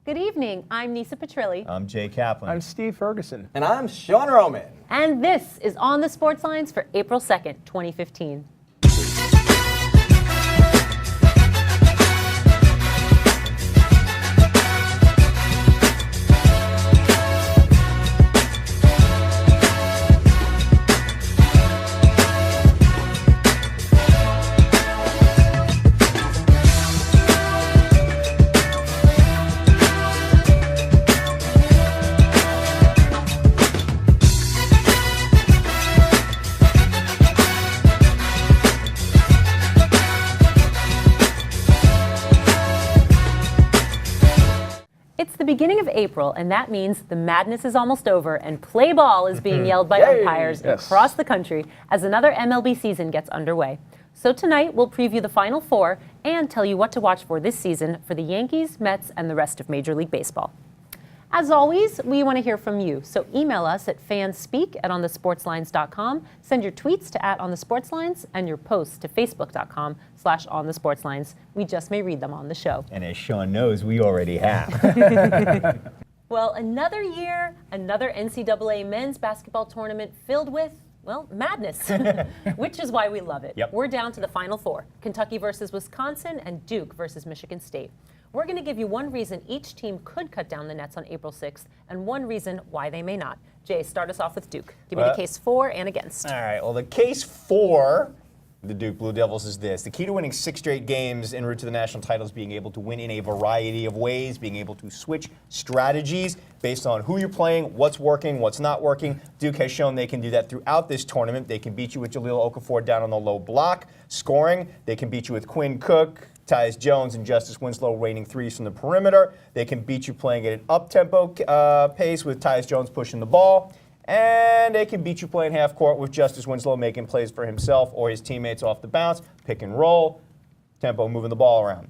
Good evening. I'm Nisa Petrilli. I'm Jay Kaplan. I'm Steve Ferguson. And I'm Sean Roman. And this is On the Sports Lines for April 2nd, 2015. It's the beginning of April, and that means the madness is almost over and play ball is being yelled by umpires across the country as another MLB season gets underway. So tonight, we'll preview the Final Four and tell you what to watch for this season for the Yankees, Mets, and the rest of Major League Baseball. As always, we want to hear from you, so email us at fanspeak@onthesportslines.com, send your tweets to @onthesportslines, and your posts to facebook.com/onthesportslines. We just may read them on the show. And as Sean knows, we already have. Well, another year, another NCAA men's basketball tournament filled with, well, madness, which is why we love it. Yep. We're down to the Final Four, Kentucky versus Wisconsin and Duke versus Michigan State. We're going to give you one reason each team could cut down the nets on April 6th and one reason why they may not. Jay, start us off with Duke. Give me the case for and against. All right, well, the case for the Duke Blue Devils is this. The key to winning 6 straight games en route to the national title is being able to win in a variety of ways, being able to switch strategies based on who you're playing, what's working, what's not working. Duke has shown they can do that throughout this tournament. They can beat you with Jahlil Okafor down on the low block, scoring. They can beat you with Quinn Cook, Tyus Jones, and Justice Winslow raining threes from the perimeter. They can beat you playing at an up-tempo pace with Tyus Jones pushing the ball. And they can beat you playing half court with Justice Winslow making plays for himself or his teammates off the bounce, pick and roll, tempo moving the ball around.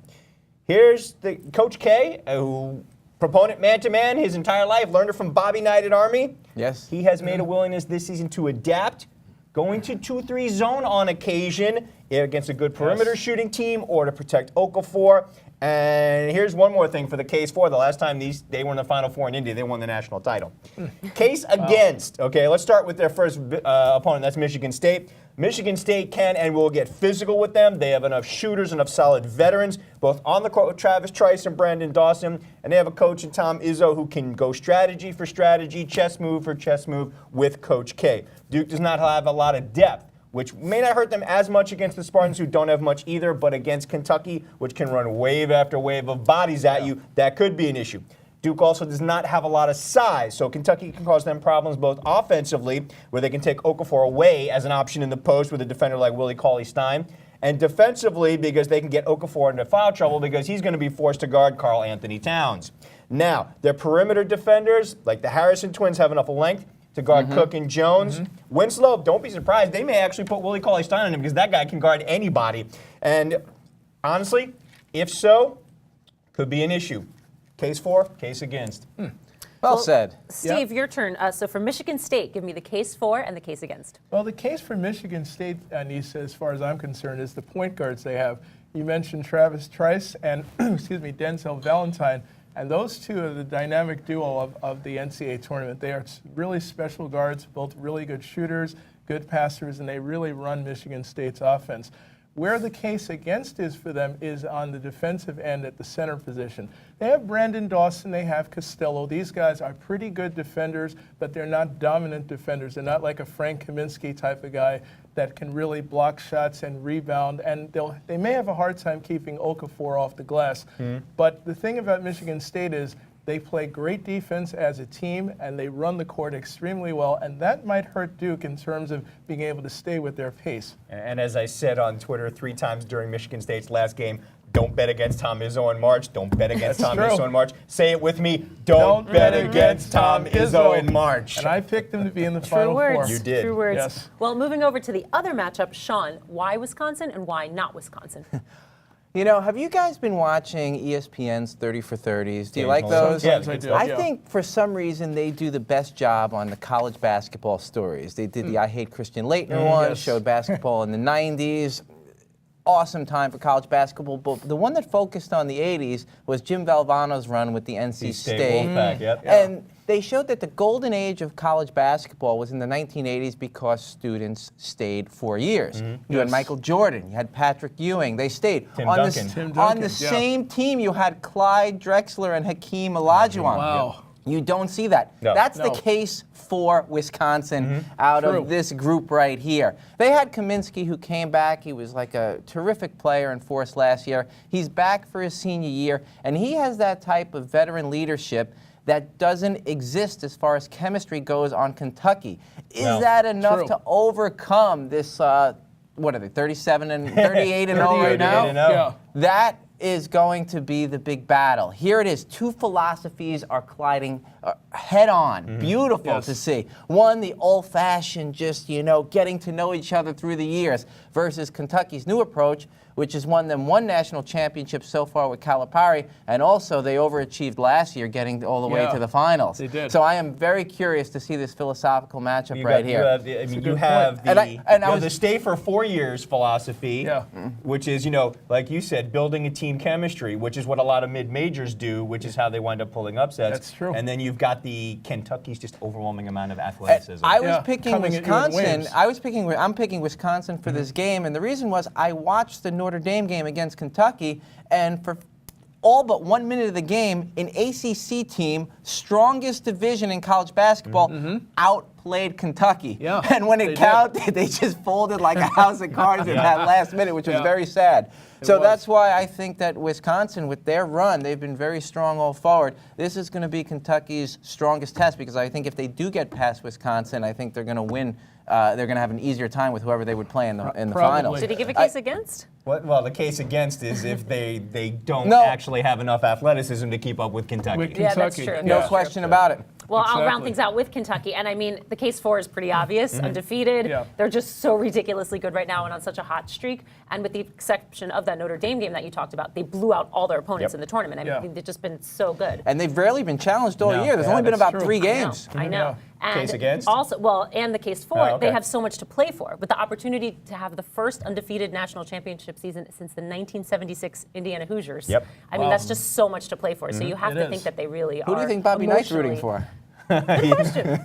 Here's the Coach K, who proponent man-to-man his entire life, learned it from Bobby Knight at Army. Yes. He has made a willingness this season to adapt, going to 2-3 zone on occasion against a good perimeter shooting team or to protect Okafor. And here's one more thing for the case for. The last time they were in the Final Four in India, they won the national title. Case against. Okay, let's start with their first opponent. That's Michigan State. Michigan State can and will get physical with them. They have enough shooters, enough solid veterans, both on the court with Travis Trice and Brandon Dawson. And they have a coach in Tom Izzo who can go strategy for strategy, chess move for chess move with Coach K. Duke does not have a lot of depth, which may not hurt them as much against the Spartans, who don't have much either, but against Kentucky, which can run wave after wave of bodies at you, that could be an issue. Duke also does not have a lot of size, so Kentucky can cause them problems both offensively, where they can take Okafor away as an option in the post with a defender like Willie Cauley-Stein, and defensively because they can get Okafor into foul trouble because he's going to be forced to guard Karl Anthony Towns. Now, their perimeter defenders, like the Harrison twins, have enough length to guard Cook and Jones. Winslow, don't be surprised. They may actually put Willie Cauley-Stein on him because that guy can guard anybody. And honestly, if so, could be an issue. Case for, case against. Well said. Steve, your turn. So for Michigan State, give me the case for and the case against. Well, the case for Michigan State, Anissa, as far as I'm concerned, is the point guards they have. You mentioned Travis Trice and, Denzel Valentine. And those two are the dynamic duo of the NCAA tournament. They are really special guards, both really good shooters, good passers, and they really run Michigan State's offense. Where the case against is for them is on the defensive end at the center position. They have Brandon Dawson, they have Costello. These guys are pretty good defenders, but they're not dominant defenders. They're not like a Frank Kaminsky type of guy that can really block shots and rebound, and they may have a hard time keeping Okafor off the glass. But the thing about Michigan State is they play great defense as a team, and they run the court extremely well, and that might hurt Duke in terms of being able to stay with their pace. And as I said on Twitter 3 times during Michigan State's last game, don't bet against Tom Izzo in March. Don't bet against Tom Izzo in March. Say it with me. Don't bet against Tom Izzo in March. And I picked him to be in the Final True words. Four. You did. True words. Yes. Well, moving over to the other matchup, Sean, why Wisconsin and why not Wisconsin? You know, have you guys been watching ESPN's 30 for 30s? Do you like those? Sometimes I do. I think for some reason they do the best job on the college basketball stories. They did the I Hate Christian Laettner one, yes. showed basketball in the 90s. awesome time for college basketball. But the one that focused on the 80s was Jim Valvano's run with the NC State. Wolfpack, yep. And they showed that the golden age of college basketball was in the 1980s because students stayed 4 years. You had Michael Jordan, you had Patrick Ewing, they stayed. Tim on Duncan. on the same team, you had Clyde Drexler and Hakeem Olajuwon. Wow. You don't see that. No. That's No. the case for Wisconsin out True. of this group right here. They had Kaminsky, who came back. He was like a terrific player and force last year. He's back for his senior year, and he has that type of veteran leadership that doesn't exist as far as chemistry goes on Kentucky. Is No. that enough True. to overcome this, what are they, 37 and 38 and 0 right now? 38 and 0. Yeah. That is going to be the big battle. Here it is. Two philosophies are colliding head on. Beautiful Yes. to see. One, the old-fashioned, just, getting to know each other through the years, versus Kentucky's new approach, which has won them one national championship so far with Calipari, and also they overachieved last year, getting all the way Yeah, to the finals. they did. So I am very curious to see this philosophical matchup You right got- here. You have, the, I mean, you have the, And I you have was- the stay for 4 years philosophy, Yeah. which is, like you said, building a team chemistry, which is what a lot of mid-majors do, which is how they wind up pulling upsets. That's true. And then you've got the Kentucky's just overwhelming amount of athleticism. I was Yeah, picking coming at you in Wisconsin. waves. I'm picking Wisconsin for this game, and the reason was I watched the Notre Dame game against Kentucky, and for all but 1 minute of the game, an ACC team, strongest division in college basketball, outplayed Kentucky. Yeah, And when they it did. counted, they just folded like a house of cards in that last minute, which was Yeah. very sad. So was. that's why I think that Wisconsin, with their run, they've been very strong all forward. This is going to be Kentucky's strongest test, because I think if they do get past Wisconsin, I think they're going to win. They're going to have an easier time with whoever they would play in the Probably. finals. Did he give a case against? Well, the case against is if they don't No. actually have enough athleticism to keep up with Kentucky. With Yeah, that's Kentucky. true. No Yeah. question about it. Well, I'll round Exactly. things out with Kentucky. And I mean, the case for is pretty obvious. Undefeated. Yeah. They're just so ridiculously good right now and on such a hot streak. And with the exception of that Notre Dame game that you talked about, they blew out all their opponents Yep. in the tournament. I mean, Yeah. they've just been so good. And they've rarely been challenged all No, year. There's yeah, only been that's about true. 3 I know, games. I know. And Case against? Also, well, and the case for, Oh, okay. they have so much to play for. With the opportunity to have the first undefeated national championship season since the 1976 Indiana Hoosiers. Yep. I mean, that's just so much to play for. So you have It to is. think that they really are. Who do you think Bobby Knight's rooting emotionally- for? Good question.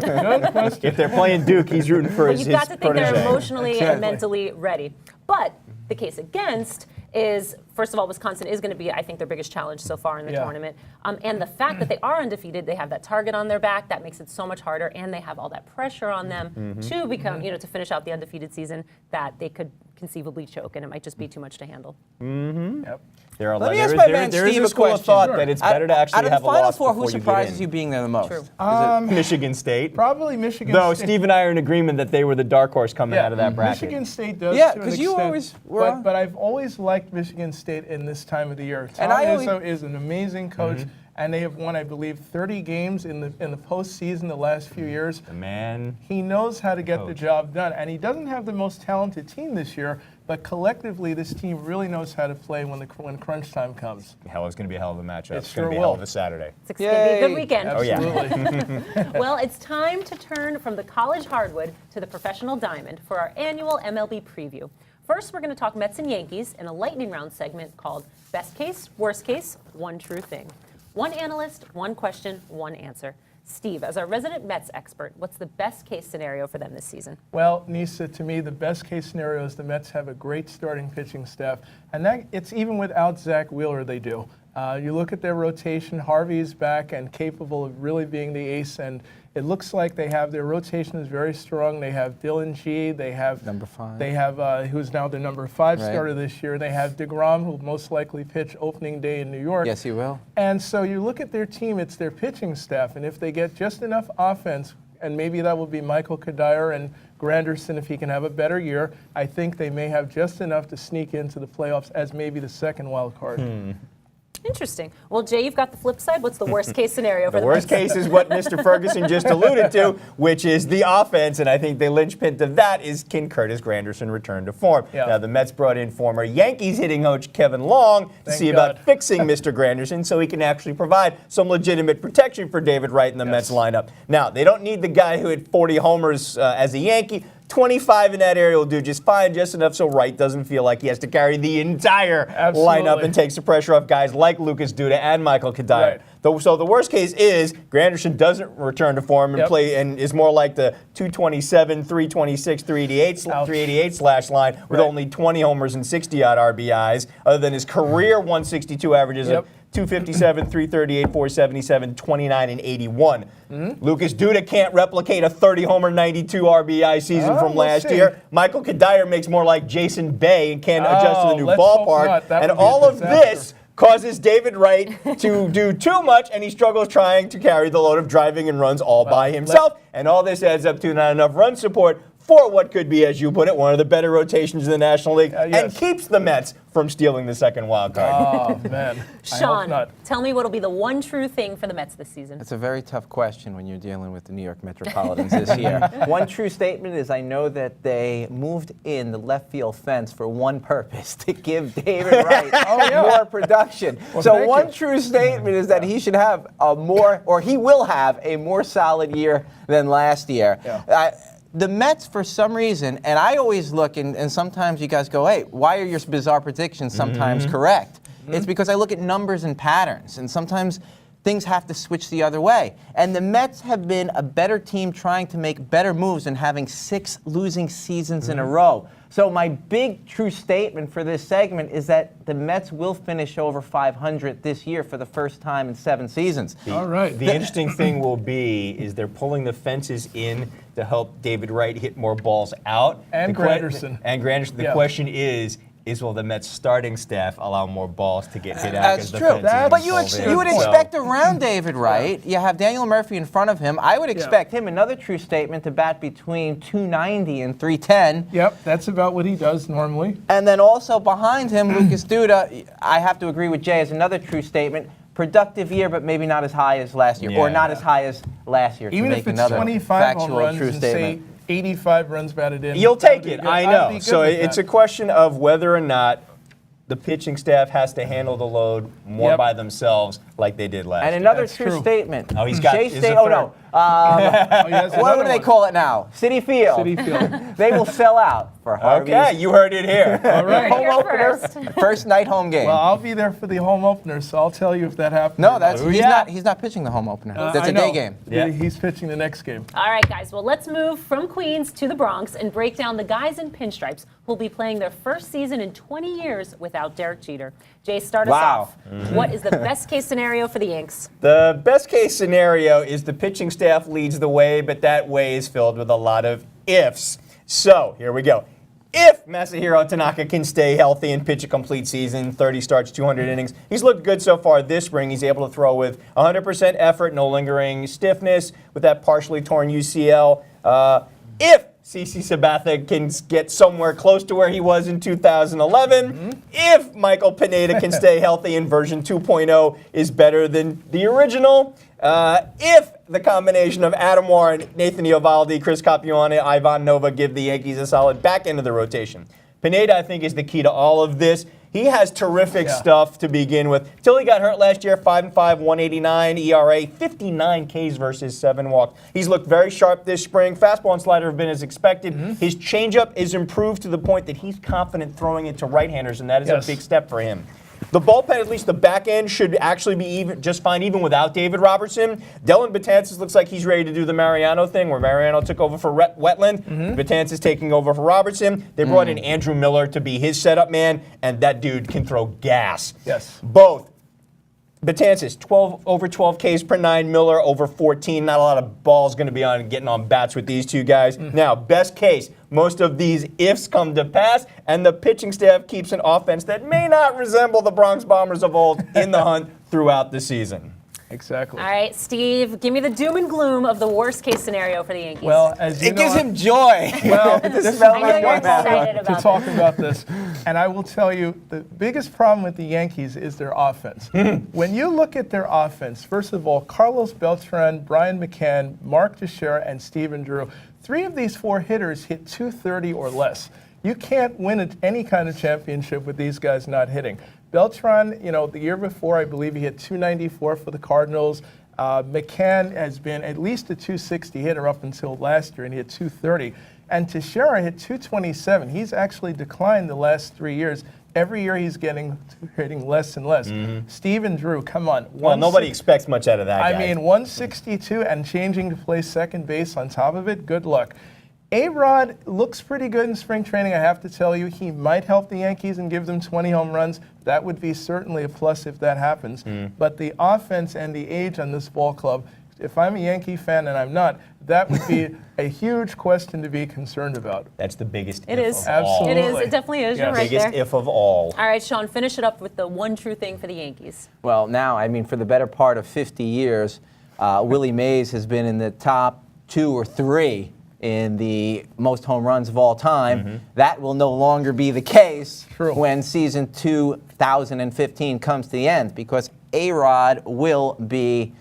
If they're playing Duke, he's rooting for But his you've got to think they're protege. emotionally Exactly. and mentally ready. But the case against is, first of all, Wisconsin is going to be, I think, their biggest challenge so far in the Yeah. tournament. And the fact that they are undefeated, they have that target on their back, that makes it so much harder, and they have all that pressure on them to become, to finish out the undefeated season, that they could conceivably choke, and it might just be too much to handle. Yep. There are Let me there ask is- my there- man there is Steve a a school of question. thought Sure. that it's better to Out actually of the have a Final loss Four, before who you get surprises in. you being there the most? True. Is it Michigan State? Probably Michigan Though State. Steve and I are in agreement that they were the dark horse coming out of that bracket. Michigan State does. Yeah, to an 'cause you extent, always were- But I've always liked Michigan State in this time of the year. Tom And I always- Izzo is an amazing coach, and they have won, I believe, 30 games in the postseason the last few years. The man. He knows how to get the Coach. job done, and he doesn't have the most talented team this year. But collectively, this team really knows how to play when crunch time comes. Hell, it's going to be a hell of a matchup. It It's going sure to be a hell will. of a Saturday. It's going to be a good Yay. weekend. Oh, yeah. Absolutely. Well, it's time to turn from the college hardwood to the professional diamond for our annual MLB Preview. First, we're going to talk Mets and Yankees in a lightning round segment called Best Case, Worst Case, One True Thing. One analyst, one question, one answer. Steve, as our resident Mets expert, what's the best case scenario for them this season? Well, Nisa, to me, the best case scenario is the Mets have a great starting pitching staff, and that it's even without Zach Wheeler, they do. You look at their rotation, Harvey's back and capable of really being the ace, and it looks like their rotation is very strong. They have Dylan G, they have Number 5. They have who's now the number 5 Right. starter this year. They have DeGrom, who will most likely pitch opening day in New York. Yes, he will. And so you look at their team, it's their pitching staff, and if they get just enough offense, and maybe that will be Michael Kadire and Granderson if he can have a better year, I think they may have just enough to sneak into the playoffs as maybe the second wild card. Interesting. Well, Jay, you've got the flip side. What's the worst case scenario for The the worst Mets? case is what Mr. Ferguson just alluded to, which is the offense, and I think the linchpin to that is can Curtis Granderson return to form. Yeah. Now, the Mets brought in former Yankees hitting coach Kevin Long to Thank see God. about fixing Mr. Granderson so he can actually provide some legitimate protection for David Wright in the Mets lineup. Now, they don't need the guy who hit 40 homers as a Yankee. 25 in that area will do just fine, just enough so Wright doesn't feel like he has to carry the entire lineup and takes the pressure off guys like Lucas Duda and Michael Kadire. Right. So the worst case is Granderson doesn't return to form and play and is more like the 227, 326, 388 slash line with only 20 homers and 60-odd RBIs, other than his career 162 averages of 257, 338, 477, 29, and 81. Lucas Duda can't replicate a 30-homer, 92 RBI season from last year. Michael Kadire makes more like Jason Bay and can't adjust to the new ballpark. And all of this causes David Wright to do too much, and he struggles trying to carry the load of driving and runs all by himself. And all this adds up to not enough run support for what could be, as you put it, one of the better rotations in the National League, and keeps the Mets from stealing the second wild card. Oh, man. Sean, tell me what'll be the one true thing for the Mets this season. It's a very tough question when you're dealing with the New York Metropolitans this year. One true statement is I know that they moved in the left field fence for one purpose, to give David Wright more production. So one true statement is that he should have a more, or he will have a more solid year than last year. The Mets, for some reason, and I always look, and sometimes you guys go, hey, why are your bizarre predictions sometimes correct? It's because I look at numbers and patterns, and sometimes things have to switch the other way. And the Mets have been a better team trying to make better moves than having 6 losing seasons in a row. So my big true statement for this segment is that the Mets will finish over 500 this year for the first time in 7 seasons. All right. The interesting thing will be is they're pulling the fences in to help David Wright hit more balls out. And Granderson. The question is will the Mets starting staff allow more balls to get hit out? That's true. But you would expect around David Wright, you have Daniel Murphy in front of him. I would expect him, another true statement, to bat between 290 and 310. Yep, that's about what he does normally. And then also behind him, Lucas Duda, I have to agree with Jay, is another true statement. Productive year, but maybe not as high as last year, or not as high as last year. Even to if make it's another 25 home factual runs true and statement. say 85 runs batted in. You'll take it, I know. So it's it's a question of whether or not the pitching staff has to handle the load more by themselves like they did last year. And another true statement. Oh, he's got Jay his State. a Oh, third. no. What do they call it now? City Field. City Field. They will sell out for Harvey's. Okay, you heard it here. All right. Home opener, first night home game. Well, I'll be there for the home opener, so I'll tell you if that happens. No, he's not pitching the home opener. That's I a know. day game. Yeah. He's pitching the next game. All right, guys. Well, let's move from Queens to the Bronx and break down the guys in pinstripes who'll be playing their first season in 20 years without Derek Jeter. Jay, start us off. What is the best case scenario for the Yanks? The best case scenario is the pitching staff leads the way, but that way is filled with a lot of ifs. So here we go. If Masahiro Tanaka can stay healthy and pitch a complete season, 30 starts, 200 innings, he's looked good so far this spring. He's able to throw with 100% effort, no lingering stiffness with that partially torn UCL. If CC Sabathia can get somewhere close to where he was in 2011. If Michael Pineda can stay healthy and version 2.0 is better than the original. If the combination of Adam Warren, Nathan Eovaldi, Chris Capuano, Ivan Nova give the Yankees a solid back end of the rotation. Pineda, I think, is the key to all of this. He has terrific stuff to begin with. Till he got hurt last year, 5-5, 189 ERA, 59 Ks versus 7 walks. He's looked very sharp this spring. Fastball and slider have been as expected. His changeup is improved to the point that he's confident throwing it to right-handers, and that is a big step for him. The bullpen, at least the back end, should actually be just fine even without David Robertson. Dylan Betances looks like he's ready to do the Mariano thing, where Mariano took over for Wetland. Betances taking over for Robertson. They brought in Andrew Miller to be his setup man, and that dude can throw gas. Yes. Both. Betances, over 12 Ks per 9, Miller over 14. Not a lot of balls going to be getting on bats with these two guys. Now, best case, most of these ifs come to pass, and the pitching staff keeps an offense that may not resemble the Bronx Bombers of old in the hunt throughout the season. Exactly. All right, Steve, give me the doom and gloom of the worst case scenario for the Yankees. Well, as you It know, gives him joy. Well, this this I know you're excited to about talk this. about this. And I will tell you, the biggest problem with the Yankees is their offense. When you look at their offense, first of all, Carlos Beltran, Brian McCann, Mark Teixeira, and Steven Drew, 3 of these 4 hitters hit 230 or less. You can't win any kind of championship with these guys not hitting. Beltran, the year before, I believe he hit 294 for the Cardinals. McCann has been at least a 260 hitter up until last year, and he hit 230. And Teixeira hit 227. He's actually declined the last 3 years. Every year he's hitting less and less. Steven Drew, come on. Well, nobody expects much out of that guy. I mean, 162 and changing to play second base on top of it, good luck. A-Rod looks pretty good in spring training, I have to tell you. He might help the Yankees and give them 20 home runs. That would be certainly a plus if that happens. But the offense and the age on this ball club, if I'm a Yankee fan, and I'm not, that would be a huge question to be concerned about. That's the biggest It if is. of all. Absolutely. It is. It definitely is. Yes. You're right Biggest there. if of all. All right, Sean, finish it up with the one true thing for the Yankees. Well, now, I mean, for the better part of 50 years, Willie Mays has been in the top 2 or 3 in the most home runs of all time. That will no longer be the case when season 2015 comes to the end, because A-Rod will be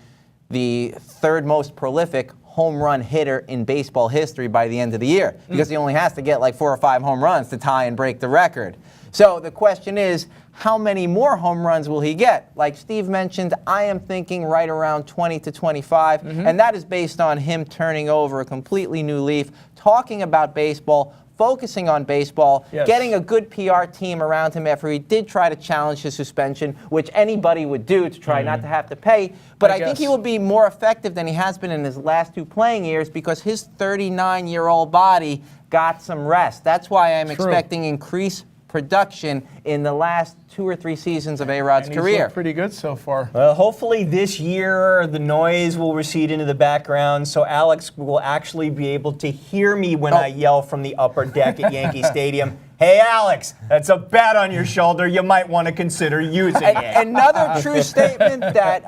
the 3rd most prolific home run hitter in baseball history by the end of the year, because he only has to get like 4 or 5 home runs to tie and break the record. So the question is, how many more home runs will he get? Like Steve mentioned, I am thinking right around 20 to 25, and that is based on him turning over a completely new leaf, talking about baseball, focusing on baseball, getting a good PR team around him after he did try to challenge his suspension, which anybody would do to try not to have to pay. But I think he will be more effective than he has been in his last 2 playing years, because his 39-year-old body got some rest. That's why I'm expecting increased production in the last 2 or 3 seasons of A-Rod's And career. He's looked pretty good so far. Well, hopefully this year the noise will recede into the background, so Alex will actually be able to hear me when I yell from the upper deck at Yankee Stadium. Hey, Alex, that's a bat on your shoulder. You might want to consider using it. Another true statement that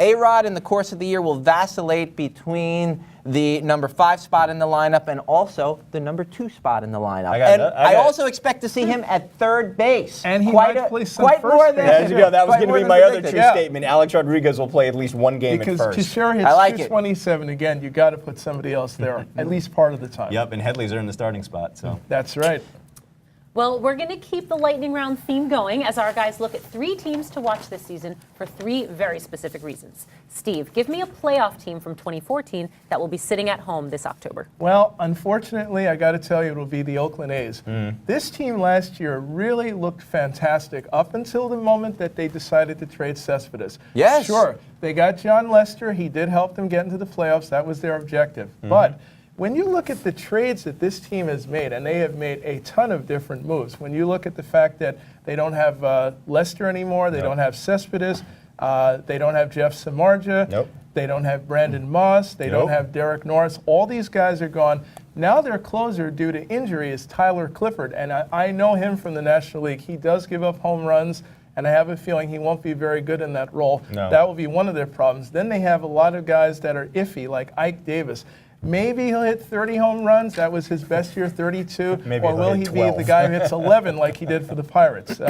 A-Rod in the course of the year will vacillate between the number 5 spot in the lineup and also the number 2 spot in the lineup. I also expect to see him at 3rd base. And he might play some quite first more base. than There you go. That was going to be my other true Yeah. statement. Alex Rodriguez will play at least 1 game Because at first. Teixeira hits I like it. 227 again, you got to put somebody else there, at least part of the time. Yep, and Headley's are in the starting spot. So That's right. Well, we're going to keep the lightning round theme going as our guys look at 3 teams to watch this season for 3 very specific reasons. Steve, give me a playoff team from 2014 that will be sitting at home this October. Well, unfortunately, I got to tell you, it'll be the Oakland A's. This team last year really looked fantastic up until the moment that they decided to trade Cespedes. Yes. Sure, they got John Lester. He did help them get into the playoffs. That was their objective. But when you look at the trades that this team has made, and they have made a ton of different moves, when you look at the fact that they don't have Lester anymore, they don't have Cespedes, they don't have Jeff Samardzija, they don't have Brandon Moss, they don't have Derek Norris, all these guys are gone. Now their closer due to injury is Tyler Clifford, and I know him from the National League. He does give up home runs, and I have a feeling he won't be very good in that role. That will be one of their problems. Then they have a lot of guys that are iffy, like Ike Davis. Maybe he'll hit 30 home runs. That was his best year, 32. Maybe or will he be the guy who hits 11 like he did for the Pirates?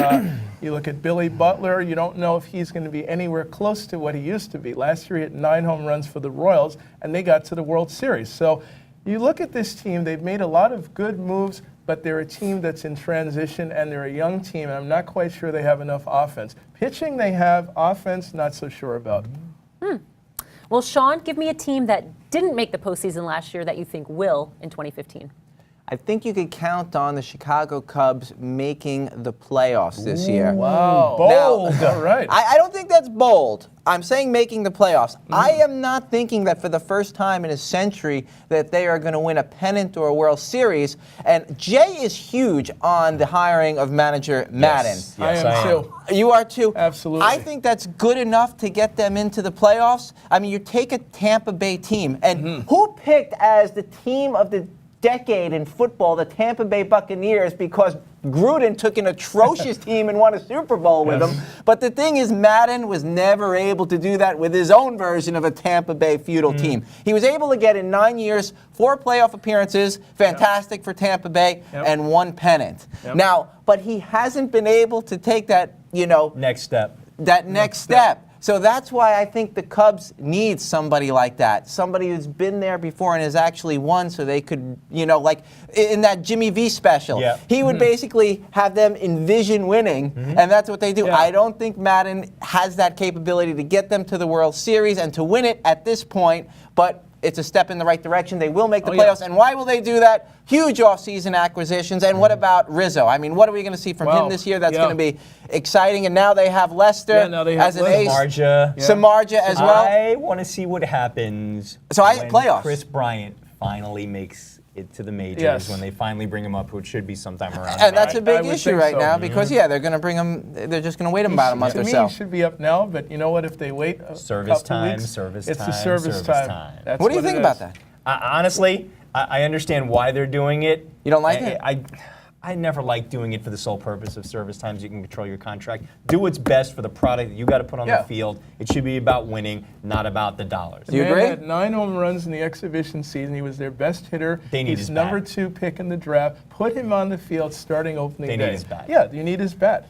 You look at Billy Butler, you don't know if he's going to be anywhere close to what he used to be. Last year he hit 9 home runs for the Royals, and they got to the World Series. So you look at this team, they've made a lot of good moves, but they're a team that's in transition, and they're a young team, and I'm not quite sure they have enough offense. Pitching they have, offense not so sure about. Well, Sean, give me a team that didn't make the postseason last year that you think will in 2015. I think you could count on the Chicago Cubs making the playoffs this year. Wow. Bold. All right. I don't think that's bold. I'm saying making the playoffs. I am not thinking that for the first time in a century that they are going to win a pennant or a World Series. And Jay is huge on the hiring of manager Madden. Yes, I am too. You are too? Absolutely. I think that's good enough to get them into the playoffs. I mean, you take a Tampa Bay team, and who picked as the team of the decade in football the Tampa Bay Buccaneers because Gruden took an atrocious team and won a Super Bowl with them. But the thing is, Madden was never able to do that with his own version of a Tampa Bay feudal team. He was able to get in 9 years 4 playoff appearances, fantastic for Tampa Bay, and 1 pennant. Now, but he hasn't been able to take that, Next step. that next step. So that's why I think the Cubs need somebody like that, somebody who's been there before and has actually won, so they could, like in that Jimmy V special, he would basically have them envision winning, and that's what they do. I don't think Madden has that capability to get them to the World Series and to win it at this point, but it's a step in the right direction. They will make the Oh, yeah. playoffs. And why will they do that? Huge offseason acquisitions. And what about Rizzo? I mean, what are we going to see from him this year that's going to be exciting? And now they have Lester as an ace. Samardzija as well. I want to see what happens when playoffs. Chris Bryant finally makes it to the majors, when they finally bring him up, which should be sometime around. And that's a big issue right now because, they're going to bring him, they're just going to wait about a month or so. To me, he should be up now, but you know what? If they wait a service couple time, weeks, service it's time, the service time. That's what do you think about that? Honestly, I understand why they're doing it. You don't like it? I never like doing it for the sole purpose of service times. You can control your contract. Do what's best for the product that you got to put on the field. It should be about winning, not about the dollars. Do you agree? He had 9 home runs in the exhibition season. He was their best hitter. He's number 2 pick in the draft. Put him on the field starting opening day. They need his bat. Yeah, you need his bat.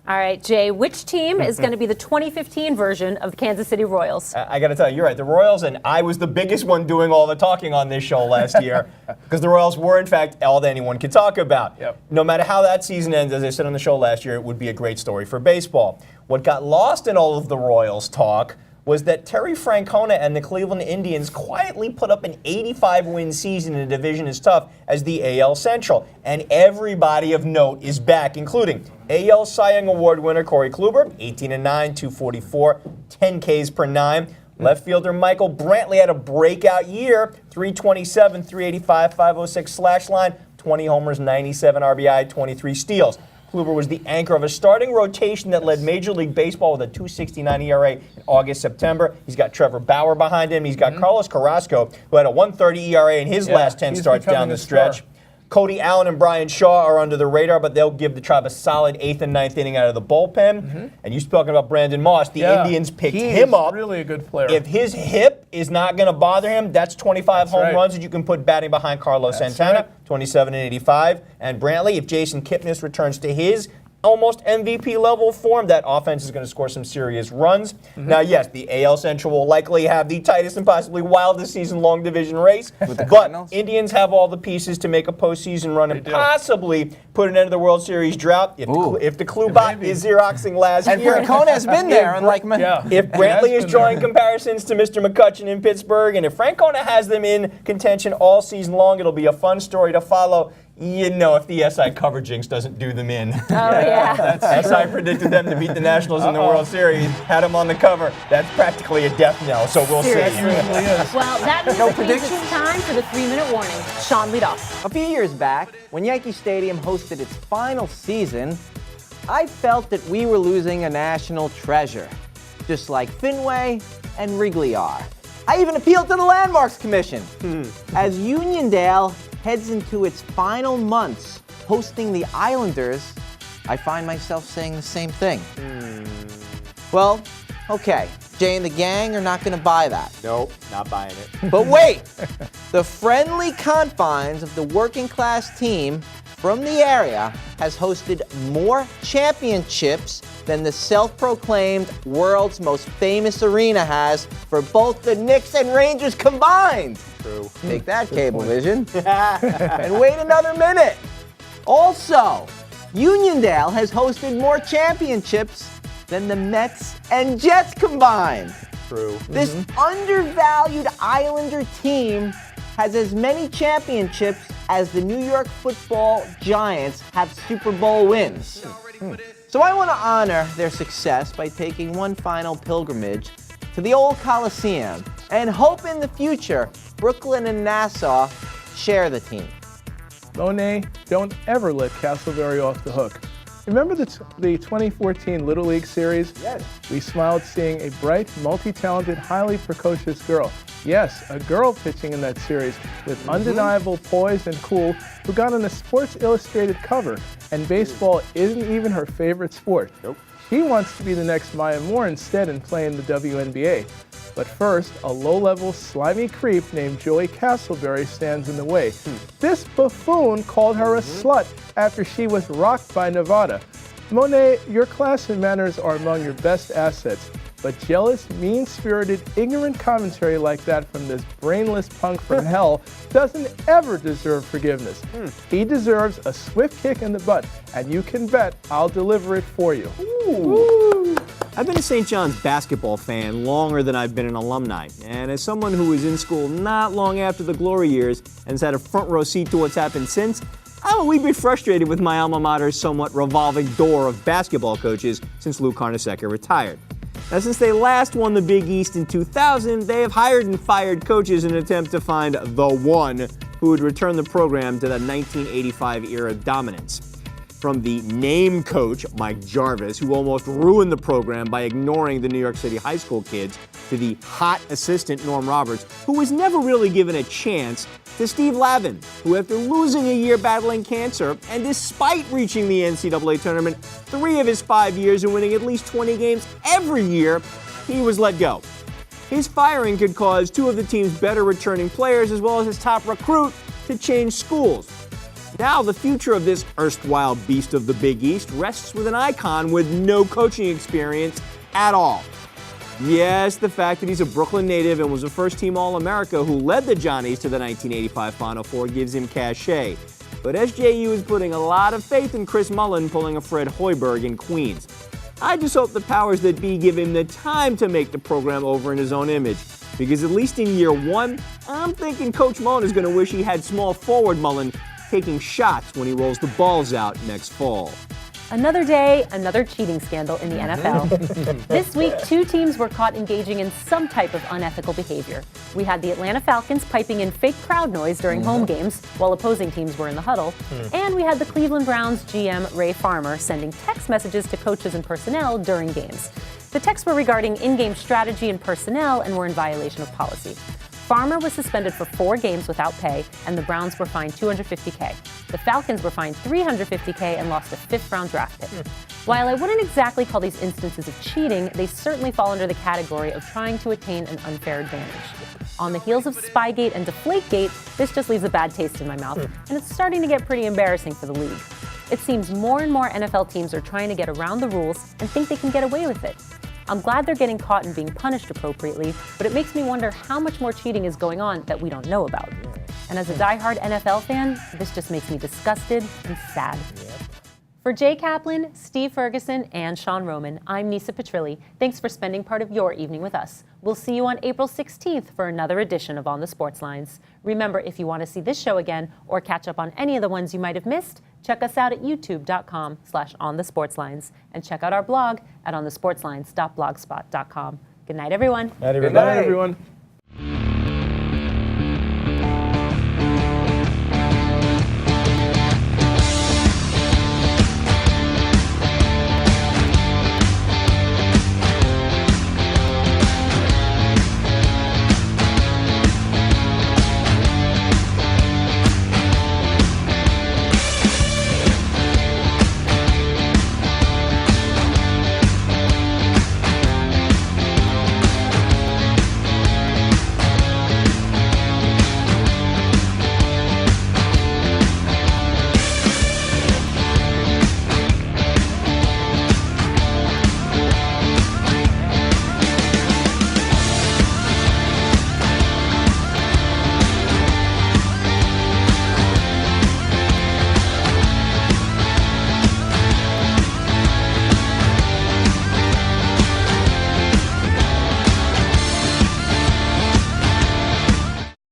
All right, Jay, which team is going to be the 2015 version of the Kansas City Royals? I got to tell you, you're right. The Royals, and I was the biggest one doing all the talking on this show last year because the Royals were, in fact, all that anyone could talk about. No matter how that season ends, as I said on the show last year, it would be a great story for baseball. What got lost in all of the Royals talk was that Terry Francona and the Cleveland Indians quietly put up an 85-win season in a division as tough as the AL Central. And everybody of note is back, including AL Cy Young Award winner Corey Kluber, 18-9, 244, 10 Ks per 9. Left fielder Michael Brantley had a breakout year, 327, 385, 506 slash line, 20 homers, 97 RBI, 23 steals. Kluber was the anchor of a starting rotation that led Major League Baseball with a 2.69 ERA in August, September. He's got Trevor Bauer behind him. He's got Carlos Carrasco, who had a 1.30 ERA in his last 10 starts down the stretch. Cody Allen and Brian Shaw are under the radar, but they'll give the Tribe a solid 8th and 9th inning out of the bullpen. And you're talking about Brandon Moss. The Indians picked him up. Really a good player. If his hip is not going to bother him, that's 25 home runs that you can put batting behind Carlos Santana, 27 and 85. And Brantley, if Jason Kipnis returns to his almost MVP level form, that offense is going to score some serious runs. Now, yes, the AL Central will likely have the tightest and possibly wildest season-long division race, but Indians have all the pieces to make a postseason run and possibly put an end to the World Series drought if the Klubot is Xeroxing last year. And Francona has been there. If Brantley is drawing comparisons to Mr. McCutchen in Pittsburgh, and if Francona has them in contention all season long, it'll be a fun story to follow. You know, if the SI cover jinx doesn't do them in. Oh, yeah. SI predicted them to beat the Nationals in the World Series, had them on the cover. That's practically a death knell, so we'll see. Well, that means it's time for the 3-minute warning. Sean, lead off. A few years back, when Yankee Stadium hosted its final season, I felt that we were losing a national treasure, just like Fenway and Wrigley are. I even appealed to the Landmarks Commission. As Uniondale heads into its final months hosting the Islanders, I find myself saying the same thing. Well, okay, Jay and the gang are not going to buy that. Nope, not buying it. But wait, the friendly confines of the working class team from the area has hosted more championships than the self-proclaimed world's most famous arena has for both the Knicks and Rangers combined. True. Take that, Cablevision. And wait another minute. Also, Uniondale has hosted more championships than the Mets and Jets combined. True. This undervalued Islander team has as many championships as the New York Football Giants have Super Bowl wins. So I want to honor their success by taking one final pilgrimage to the old Coliseum and hope in the future Brooklyn and Nassau share the team. Monet, don't ever let Castleberry off the hook. Remember the 2014 Little League Series? Yes. We smiled seeing a bright, multi-talented, highly precocious girl. Yes, a girl pitching in that series with undeniable poise and cool who got on a Sports Illustrated cover, and baseball isn't even her favorite sport. Nope. She wants to be the next Maya Moore instead and play in the WNBA. But first, a low-level, slimy creep named Joey Castleberry stands in the way. This buffoon called her a slut after she was rocked by Nevada. Monet, your class and manners are among your best assets, but jealous, mean-spirited, ignorant commentary like that from this brainless punk from hell doesn't ever deserve forgiveness. He deserves a swift kick in the butt, and you can bet I'll deliver it for you. Ooh. I've been a St. John's basketball fan longer than I've been an alumni. And as someone who was in school not long after the glory years and has had a front row seat to what's happened since, I'm a wee bit frustrated with my alma mater's somewhat revolving door of basketball coaches since Lou Carnesecca retired. Now, since they last won the Big East in 2000, they have hired and fired coaches in an attempt to find the one who would return the program to the 1985 era dominance. From the name coach, Mike Jarvis, who almost ruined the program by ignoring the New York City high school kids, to the hot assistant, Norm Roberts, who was never really given a chance, to Steve Lavin, who after losing a year battling cancer, and despite reaching the NCAA tournament 3 of his 5 years and winning at least 20 games every year, he was let go. His firing could cause 2 of the team's better returning players, as well as his top recruit, to change schools. Now, the future of this erstwhile beast of the Big East rests with an icon with no coaching experience at all. Yes, the fact that he's a Brooklyn native and was a first-team All-America who led the Johnnies to the 1985 Final Four gives him cachet. But SJU is putting a lot of faith in Chris Mullin pulling a Fred Hoiberg in Queens. I just hope the powers that be give him the time to make the program over in his own image. Because at least in year 1, I'm thinking Coach Mullin is going to wish he had small forward Mullin taking shots when he rolls the balls out next fall. Another day, another cheating scandal in the NFL. This week, 2 teams were caught engaging in some type of unethical behavior. We had the Atlanta Falcons piping in fake crowd noise during home games while opposing teams were in the huddle. And we had the Cleveland Browns GM Ray Farmer sending text messages to coaches and personnel during games. The texts were regarding in-game strategy and personnel and were in violation of policy. Farmer was suspended for 4 games without pay, and the Browns were fined $250K. The Falcons were fined $350K and lost a 5th-round draft pick. While I wouldn't exactly call these instances of cheating, they certainly fall under the category of trying to attain an unfair advantage. On the heels of Spygate and Deflategate, this just leaves a bad taste in my mouth, and it's starting to get pretty embarrassing for the league. It seems more and more NFL teams are trying to get around the rules and think they can get away with it. I'm glad they're getting caught and being punished appropriately, but it makes me wonder how much more cheating is going on that we don't know about. And as a diehard NFL fan, this just makes me disgusted and sad. For Jay Kaplan, Steve Ferguson, and Sean Roman, I'm Nisa Petrilli. Thanks for spending part of your evening with us. We'll see you on April 16th for another edition of On the Sports Lines. Remember, if you want to see this show again or catch up on any of the ones you might have missed, check us out at youtube.com/onthesportslines and check out our blog at onthesportslines.blogspot.com. Good night, everyone. Night, Good night, everyone.